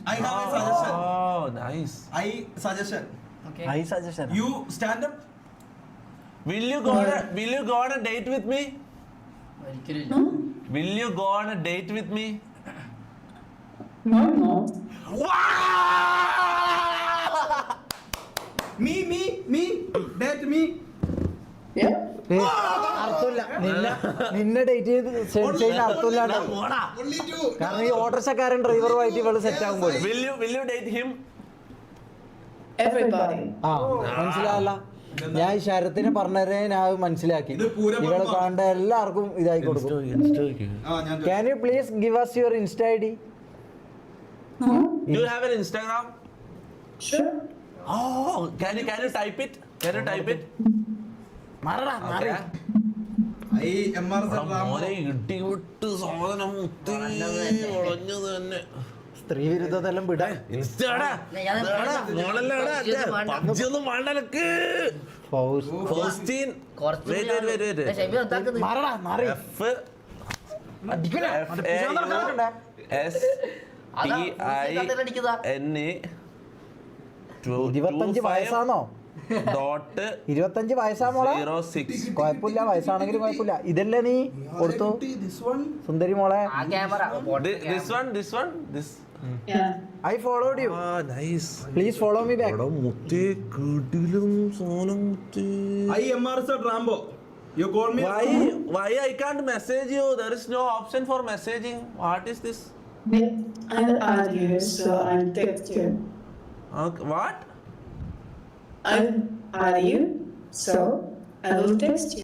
I have a suggestion. Oh, nice. Okay. I suggestion. You stand up. Will you go on a date with me? Will you go on a date with me? No. Me. Date me. Yeah. അർത്ഥമില്ല നിന്നെ date ചെയ്ത് ചെയ്യുന്ന അർത്ഥമില്ലാണ്ട് Only two. കാരണം ഈ ഓട്ടോറിക്ഷക്കാരൻ ഡ്രൈവറുമായിട്ട് ഇവള് set ആകുമ്പോൾ Will you date him? Everybody. ആ മനസ്സിലായല്ല ഞാൻ ഈ ശരത്തിനെ പറഞ്ഞതേ ഞാൻ മനസ്സിലാക്കി ഇത് പൂരം ഇവളെ കാണേണ്ട എല്ലാവർക്കും ഇതായി കൊടുക്കും can you please give us your Insta ID? Do you have an Instagram? Sure. Oh, can you type it? Okay. I MRZ Rambo. മോനെ ഇടിവിട്ട് സാധനം മുത്തി വളഞ്ഞത് തന്നെ. സ്ത്രീ വിരുദ്ധതെല്ലാം വിടാ ഇൻസ്റ്റാടാ ഒന്നും വേണ്ടലക്ക്. ഫൗസ്റ്റീൻ ഇരുപത്തഞ്ച് വയസ്സാണോ? 25 വയസ്സാ മോളെ? 06. കുഴപ്പമില്ല, വയസ്സാണെങ്കിലും കുഴപ്പമില്ല. ഇതല്ലേ നീ കൊടുത്തു സുന്ദരി മോളെ? This one. Yeah. I followed you. Nice. Please follow me back. മുത്തേ കിടിലും സോനം മുത്തേ. I MRZ Rambo. You call me. Why I can't message you? There is no option for messaging. What is this? I'll add you, so I'll text you. Okay, what? I'll add you, so I will text you.